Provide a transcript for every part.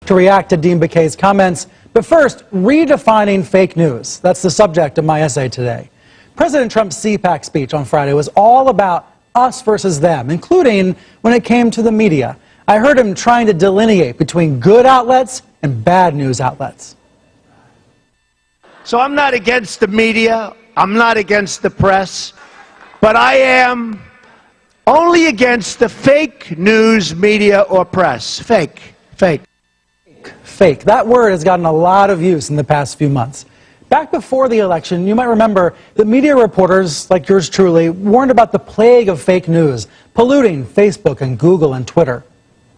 to react to Dean Baquet's comments. But first, redefining fake news. That's the subject of my essay today. President Trump's CPAC speech on Friday was all about us versus them, including when it came to the media. I heard him trying to delineate between good outlets and bad news outlets. So I'm not against the media, I'm not against the press, but I am only against the fake news media or press. Fake. Fake. That word has gotten a lot of use in the past few months. Back before the election, you might remember that media reporters like yours truly warned about the plague of fake news polluting Facebook and Google and Twitter.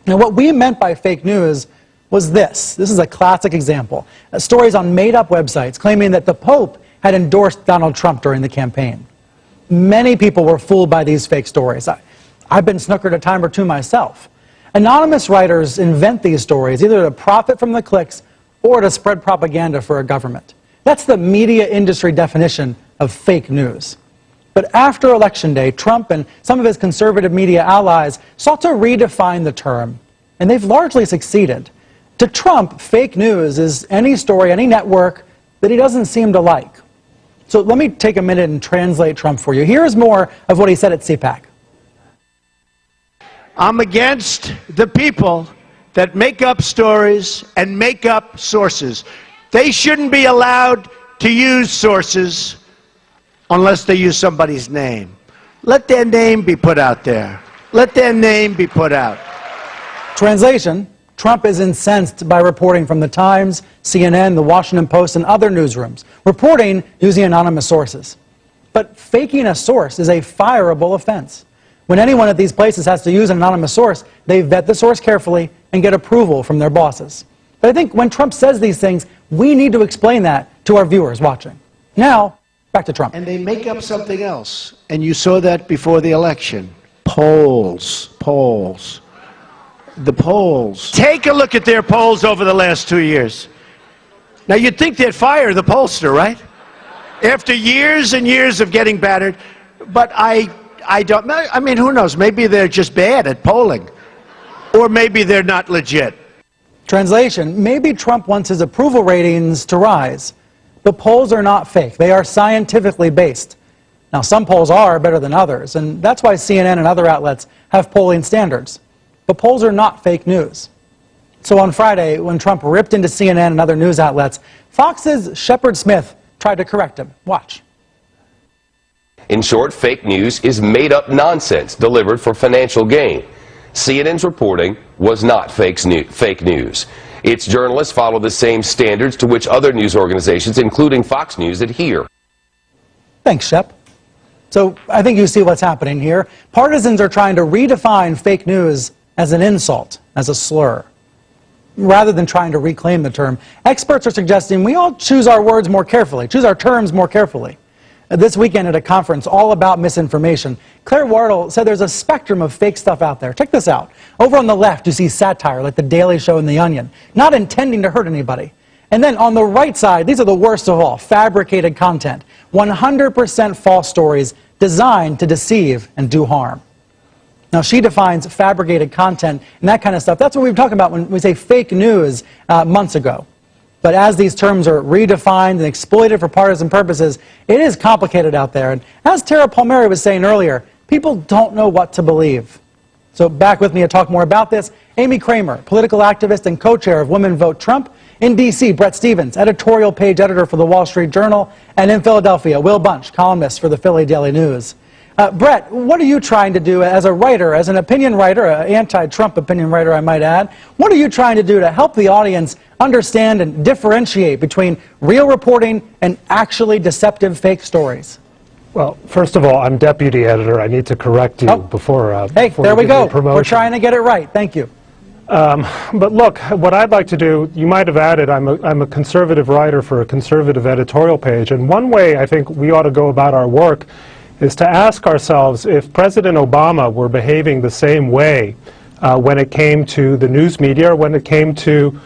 Now, what we meant by fake news was this. This is a classic example. Stories on made-up websites claiming that the Pope had endorsed Donald Trump during the campaign. Many people were fooled by these fake stories. I've been snookered a time or two myself. Anonymous writers invent these stories either to profit from the clicks or to spread propaganda for a government. That's the media industry definition of fake news. But after Election Day, Trump and some of his conservative media allies sought to redefine the term, and they've largely succeeded. To Trump, fake news is any story, any network that he doesn't seem to like. So let me take a minute and translate Trump for you. Here's more of what he said at CPAC. I'm against the people that make up stories and make up sources. They shouldn't be allowed to use sources unless they use somebody's name. Let their name be put out there. Let their name be put out. Translation: Trump is incensed by reporting from the Times, CNN, the Washington Post, and other newsrooms, reporting using anonymous sources. But faking a source is a fireable offense. When anyone at these places has to use an anonymous source, they vet the source carefully and get approval from their bosses. But I think when Trump says these things, we need to explain that to our viewers watching. Now, back to Trump. And they make up something else. And you saw that before the election. Polls. The polls. Take a look at their polls over the last 2 years. Now, you'd think they'd fire the pollster, right? After years and years of getting battered. But I don't know. I mean, who knows? Maybe they're just bad at polling. Or maybe they're not legit. Translation: maybe Trump wants his approval ratings to rise. The polls are not fake. They are scientifically based. Now, some polls are better than others, and that's why CNN and other outlets have polling standards. But polls are not fake news. So on Friday, when Trump ripped into CNN and other news outlets, Fox's Shepard Smith tried to correct him. Watch. In short, fake news is made-up nonsense delivered for financial gain. CNN's reporting was not fake news. Its journalists follow the same standards to which other news organizations, including Fox News, adhere. Thanks, Shep. So I think you see what's happening here. Partisans are trying to redefine fake news as an insult, as a slur. Rather than trying to reclaim the term, experts are suggesting we all choose our words more carefully, choose our terms more carefully. This weekend at a conference all about misinformation, Claire Wardle said there's a spectrum of fake stuff out there. Check this out. Over on the left, you see satire like The Daily Show and The Onion, not intending to hurt anybody. And then on the right side, these are the worst of all, fabricated content. 100% false stories designed to deceive and do harm. Now, she defines fabricated content and that kind of stuff. That's what we were talking about when we say fake news months ago. But as these terms are redefined and exploited for partisan purposes, it is complicated out there. And as Tara Palmieri was saying earlier, people don't know what to believe. So back with me to talk more about this, Amy Kramer, political activist and co-chair of Women Vote Trump. In D.C., Bret Stephens, editorial page editor for the Wall Street Journal. And in Philadelphia, Will Bunch, columnist for the Philly Daily News. Bret, what are you trying to do as a writer, as an opinion writer, an anti-Trump opinion writer, I might add? What are you trying to do to help the audience understand and differentiate between real reporting and actually deceptive fake stories? Well, first of all, I'm deputy editor. I need to correct you before there we go. We're trying to get it right. Thank you. But look, what I'd like to do, you might have added, I'm a conservative writer for a conservative editorial page, and one way I think we ought to go about our work is to ask ourselves if President Obama were behaving the same way when it came to the news media, or when it came to,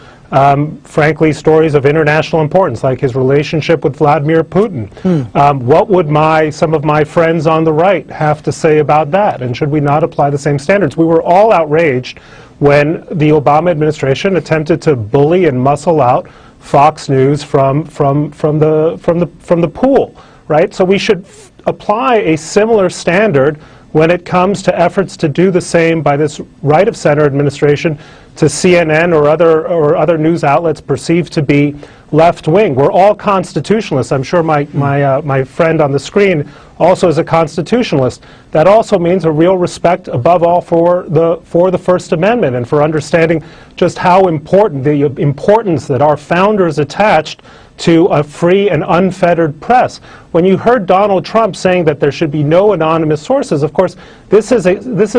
frankly, stories of international importance, like his relationship with Vladimir Putin. What would some of my friends on the right have to say about that? And should we not apply the same standards? We were all outraged when the Obama administration attempted to bully and muscle out Fox News from the pool, right? So we should apply a similar standard when it comes to efforts to do the same by this right-of-center administration to CNN or other news outlets perceived to be left-wing. We're all constitutionalists. I'm sure my friend on the screen also is a constitutionalist. That also means a real respect, above all, for the First Amendment and for understanding just how important, the importance that our founders attached to a free and unfettered press. When you heard Donald Trump saying that there should be no anonymous sources, of course, this is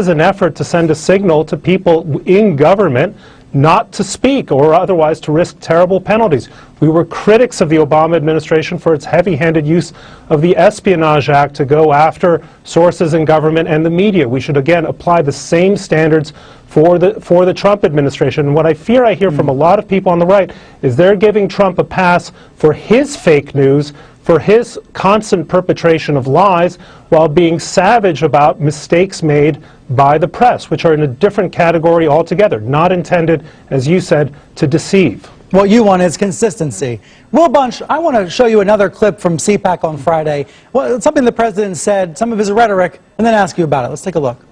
an effort to send a signal to people in government not to speak or otherwise to risk terrible penalties. We were critics of the Obama administration for its heavy-handed use of the Espionage Act to go after sources in government and the media. We should again apply the same standards for the Trump administration. And what I fear I hear from a lot of people on the right is they're giving Trump a pass for his fake news, for his constant perpetration of lies, while being savage about mistakes made by the press, which are in a different category altogether, not intended, as you said, to deceive. What you want is consistency. Will Bunch, I want to show you another clip from CPAC on Friday. Well, something the president said, some of his rhetoric, and then ask you about it. Let's take a look.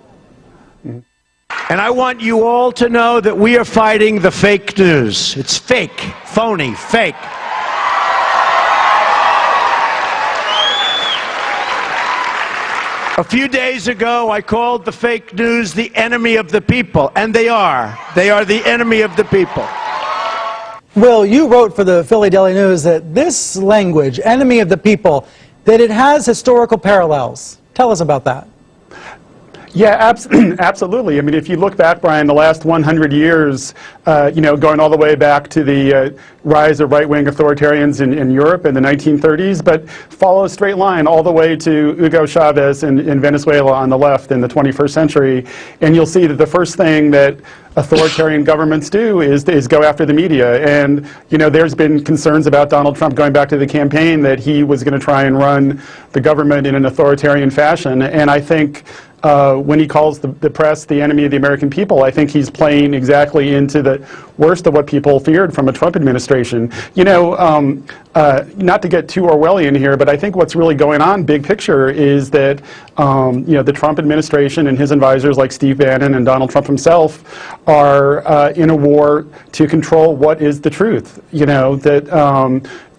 And I want you all to know that we are fighting the fake news. It's fake, phony, fake. A few days ago, I called the fake news the enemy of the people, and they are. They are the enemy of the people. Will, you wrote for the Philly Daily News that this language, enemy of the people, that it has historical parallels. Tell us about that. Yeah, absolutely. I mean, if you look back, Brian, the last 100 years, going all the way back to the rise of right-wing authoritarians in Europe in the 1930s, but follow a straight line all the way to Hugo Chavez in Venezuela on the left in the 21st century, and you'll see that the first thing that authoritarian governments do is go after the media. And, there's been concerns about Donald Trump going back to the campaign that he was going to try and run the government in an authoritarian fashion. And I think when he calls the press the enemy of the American people, I think he's playing exactly into the worst of what people feared from a Trump administration. Not to get too Orwellian here, but I think what's really going on, big picture, is that the Trump administration and his advisors like Steve Bannon and Donald Trump himself are in a war to control what is the truth.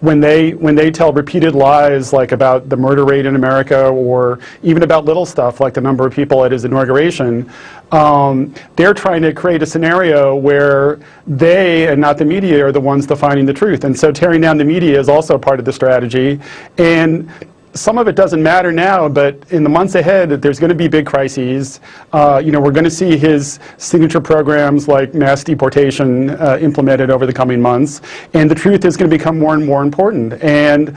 When they tell repeated lies like about the murder rate in America or even about little stuff like the number of people at his inauguration, they're trying to create a scenario where they and not the media are the ones defining the truth. And so tearing down the media is also part of the strategy. And some of it doesn't matter now, but in the months ahead, there's going to be big crises. We're going to see his signature programs like mass deportation implemented over the coming months, and the truth is going to become more and more important. And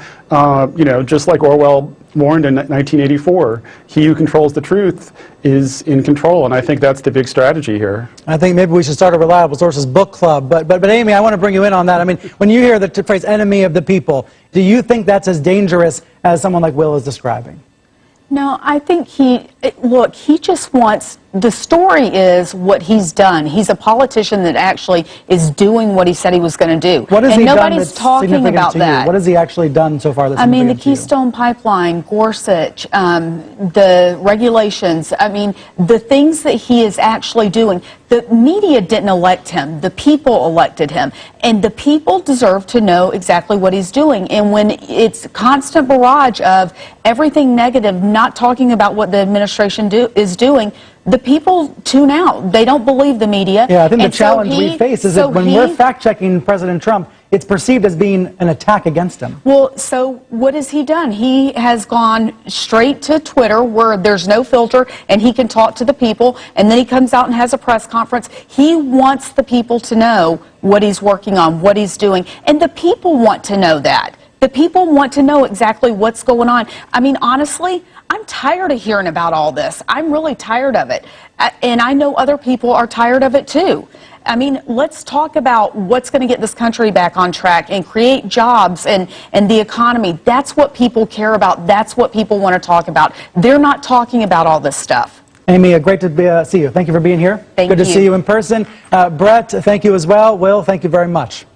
just like Orwell warned in 1984, he who controls the truth is in control, and I think that's the big strategy here. I think maybe we should start a Reliable Sources book club. But Amy, I want to bring you in on that. I mean, when you hear the phrase enemy of the people, do you think that's as dangerous as someone like Will is describing? No, I think he just wants, the story is what he's done. He's a politician that actually is doing what he said he was going to do. What has and he nobody's done that's talking significant about to that. you? What has he actually done so far that's I mean, the significant to you? Keystone Pipeline, Gorsuch, the regulations, I mean, the things that he is actually doing. The media didn't elect him. The people elected him. And the people deserve to know exactly what he's doing. And when it's a constant barrage of everything negative, not talking about what the administration is doing, the people tune out. They don't believe the media. Yeah, I think the challenge we face is that when we're fact-checking President Trump, it's perceived as being an attack against him. Well, so what has he done? He has gone straight to Twitter where there's no filter and he can talk to the people, and then he comes out and has a press conference. He wants the people to know what he's working on, what he's doing, and the people want to know that. The people want to know exactly what's going on. I mean, honestly, I'm tired of hearing about all this. I'm really tired of it. And I know other people are tired of it too. I mean, let's talk about what's going to get this country back on track and create jobs and the economy. That's what people care about. That's what people want to talk about. They're not talking about all this stuff. Amy, great to see you. Thank you for being here. Thank Good to you. see you in person. Brett, thank you as well. Will, thank you very much.